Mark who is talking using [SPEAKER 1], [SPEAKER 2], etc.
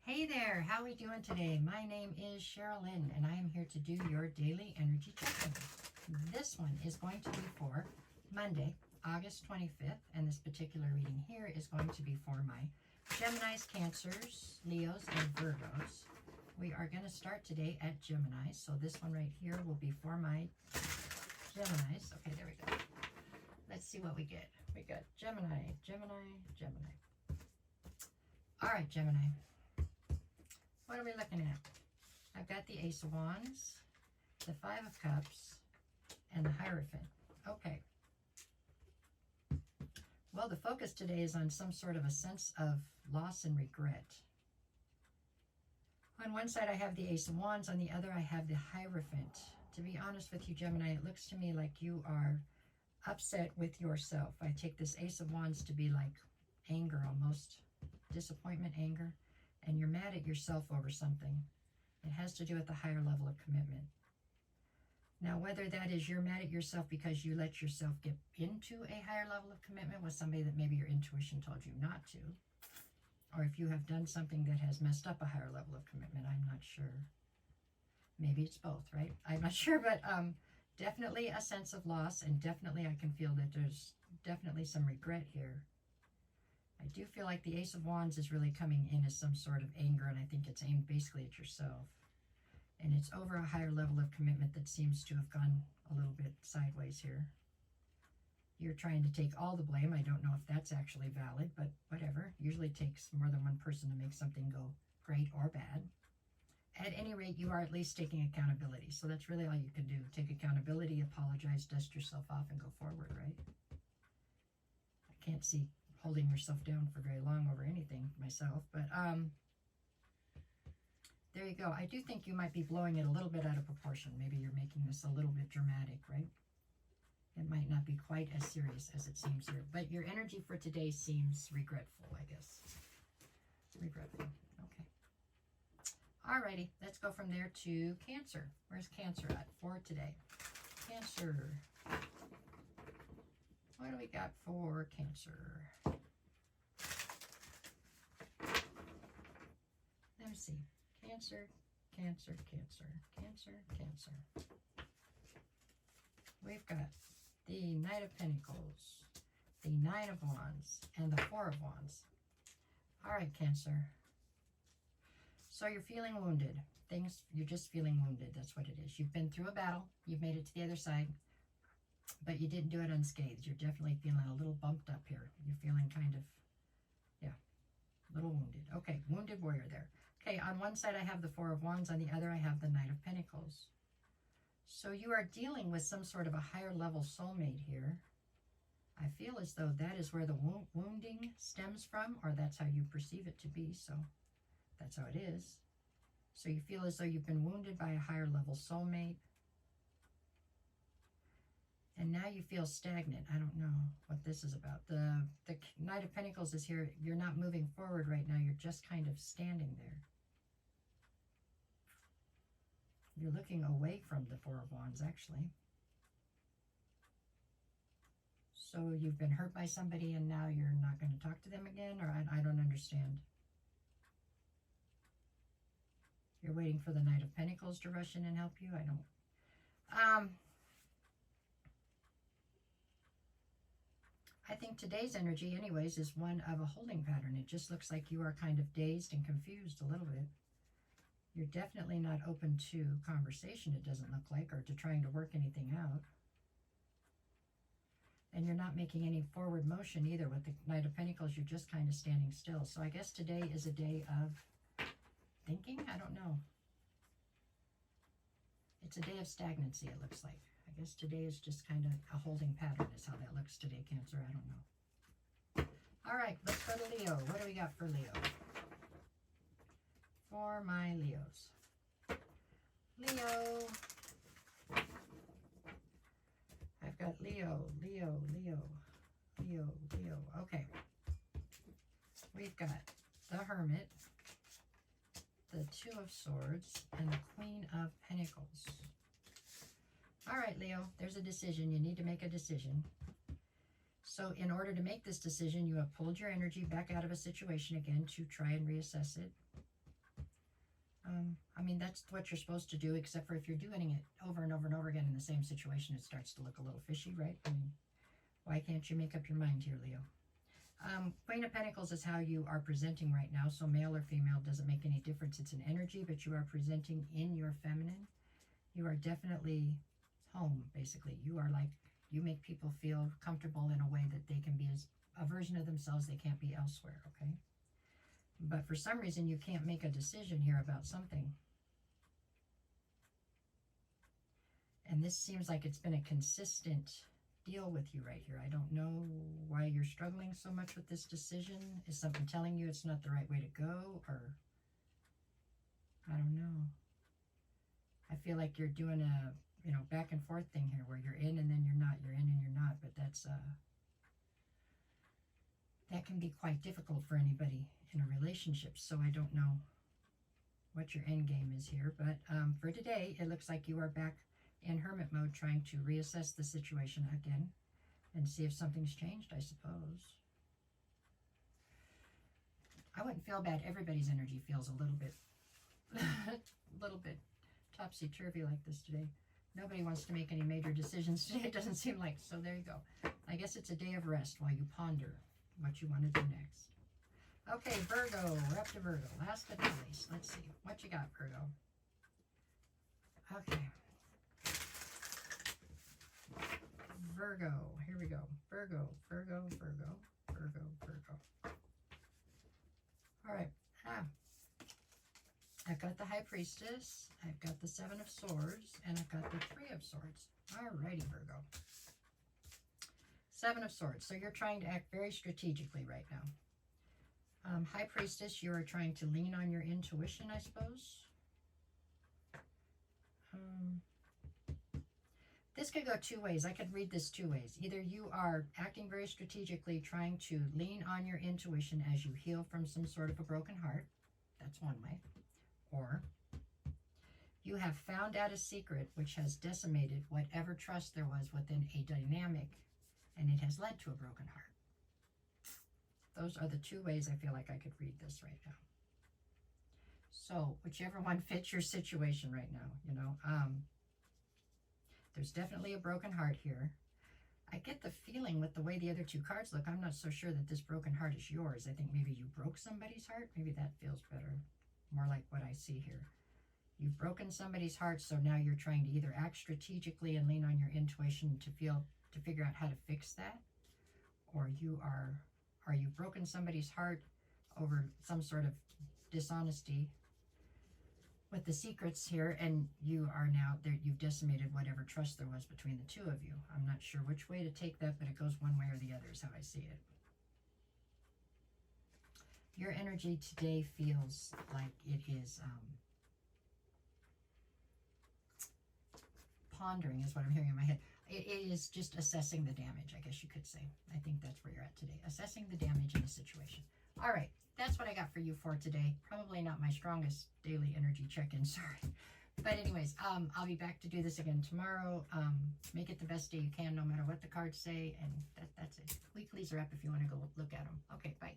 [SPEAKER 1] Hey there, how are we doing today? My name is Sherilyn and I am here to do your daily energy check-in. This one is going to be for Monday, August 25th, and this particular reading here is going to be for my Geminis, Cancers, Leos, and Virgos. We are going to start today at Gemini, so this one right here will be for my Geminis. Okay, there we go. Let's see what we get. We got Gemini, Gemini, Gemini. All right, Gemini. What are we looking at? I've got the Ace of Wands, the Five of Cups, and the Hierophant. Okay. Well, the focus today is on some sort of a sense of loss and regret. On one side, I have the Ace of Wands. On the other, I have the Hierophant. To be honest with you, Gemini, it looks to me like you are upset with yourself. I take this Ace of Wands to be like anger almost, disappointment, anger. And you're mad at yourself over something. It has to do with the higher level of commitment. Now, whether that is you're mad at yourself because you let yourself get into a higher level of commitment with somebody that maybe your intuition told you not to, or if you have done something that has messed up a higher level of commitment, I'm not sure. Maybe it's both, right? I'm not sure, but definitely a sense of loss, and definitely I can feel that there's definitely some regret here. I do feel like the Ace of Wands is really coming in as some sort of anger, and I think it's aimed basically at yourself. And it's over a higher level of commitment that seems to have gone a little bit sideways here. You're trying to take all the blame. I don't know if that's actually valid, but whatever. Usually takes more than one person to make something go great or bad. At any rate, you are at least taking accountability. So that's really all you can do. Take accountability, apologize, dust yourself off, and go forward, right? I can't see holding yourself down for very long over anything myself, but there you go. I do think you might be blowing it a little bit out of proportion. Maybe you're making this a little bit dramatic, right? It might not be quite as serious as it seems here, but your energy for today seems regretful, I guess. Regretful. Okay. Alrighty, let's go from there to Cancer. Where's Cancer at for today? Cancer. What do we got for Cancer? Let me see. Cancer, Cancer, Cancer, Cancer, Cancer. We've got the Knight of Pentacles, the Nine of Wands, and the Four of Wands. All right, Cancer. So you're feeling wounded. You're just feeling wounded. That's what it is. You've been through a battle. You've made it to the other side. But you didn't do it unscathed. You're definitely feeling a little bumped up here. You're feeling kind of, yeah, a little wounded. Okay, wounded warrior there. Okay, on one side I have the Four of Wands. On the other I have the Knight of Pentacles. So you are dealing with some sort of a higher level soulmate here. I feel as though that is where the wounding stems from, or that's how you perceive it to be. So that's how it is. So you feel as though you've been wounded by a higher level soulmate. And now you feel stagnant. I don't know what this is about. The Knight of Pentacles is here. You're not moving forward right now. You're just kind of standing there. You're looking away from the Four of Wands, actually. So you've been hurt by somebody and now you're not going to talk to them again? Or I don't understand. You're waiting for the Knight of Pentacles to rush in and help you? I don't... I think today's energy, anyways, is one of a holding pattern. It just looks like you are kind of dazed and confused a little bit. You're definitely not open to conversation, it doesn't look like, or to trying to work anything out. And you're not making any forward motion either. With the Knight of Pentacles, you're just kind of standing still. So I guess today is a day of thinking? I don't know. It's a day of stagnancy, it looks like. I guess today is just kind of a holding pattern is how that looks today, Cancer. I don't know. All right, let's go to Leo. What do we got for Leo? For my Leos. Leo. I've got Leo, Leo, Leo, Leo, Leo. Okay. We've got the Hermit, the Two of Swords, and the Queen of Pentacles. All right, Leo, there's a decision. You need to make a decision. So in order to make this decision, you have pulled your energy back out of a situation again to try and reassess it. I mean, that's what you're supposed to do, except for if you're doing it over and over and over again in the same situation, it starts to look a little fishy, right? I mean, why can't you make up your mind here, Leo? Queen of Pentacles is how you are presenting right now. So male or female doesn't make any difference. It's an energy, but you are presenting in your feminine. You are definitely home, basically. You are like, you make people feel comfortable in a way that they can be as a version of themselves they can't be elsewhere, okay? But for some reason, you can't make a decision here about something. And this seems like it's been a consistent deal with you right here. I don't know why you're struggling so much with this decision. Is something telling you it's not the right way to go? Or, I don't know. I feel like you're doing a, you know, back and forth thing here where you're in and then you're not. You're in and you're not. But that's, that can be quite difficult for anybody in a relationship. So I don't know what your end game is here. But for today, it looks like you are back in hermit mode, trying to reassess the situation again and see if something's changed, I suppose. I wouldn't feel bad. Everybody's energy feels a little bit topsy-turvy like this today. Nobody wants to make any major decisions today, it doesn't seem like. So there you go. I guess it's a day of rest while you ponder what you want to do next. Okay, Virgo, we're up to Virgo. Last but not least, let's see. What you got, Virgo? Okay. Virgo, here we go. Virgo, Virgo, Virgo, Virgo, Virgo. All right. I've got the High Priestess, I've got the Seven of Swords, and I've got the Three of Swords. All righty, Virgo. Seven of Swords. So you're trying to act very strategically right now. High Priestess, you are trying to lean on your intuition, I suppose. This could go two ways. I could read this two ways. Either you are acting very strategically, trying to lean on your intuition as you heal from some sort of a broken heart. That's one way. Or you have found out a secret which has decimated whatever trust there was within a dynamic, and it has led to a broken heart. Those are the two ways I feel like I could read this right now. So whichever one fits your situation right now, you know. There's definitely a broken heart here. I get the feeling with the way the other two cards look, I'm not so sure that this broken heart is yours. I think maybe you broke somebody's heart. Maybe that feels better. More like what I see here. You've broken somebody's heart, so now you're trying to either act strategically and lean on your intuition to figure out how to fix that, or you've broken somebody's heart over some sort of dishonesty with the secrets here, and you are now there. You've decimated whatever trust there was between the two of you. I'm not sure which way to take that, but it goes one way or the other is how I see it. Your energy today feels like it is pondering is what I'm hearing in my head. It is just assessing the damage, I guess you could say. I think that's where you're at today. Assessing the damage in the situation. All right. That's what I got for you for today. Probably not my strongest daily energy check-in, sorry. But anyways, I'll be back to do this again tomorrow. Make it the best day you can, no matter what the cards say. And that's it. Weeklies are up if you want to go look at them. Okay, bye.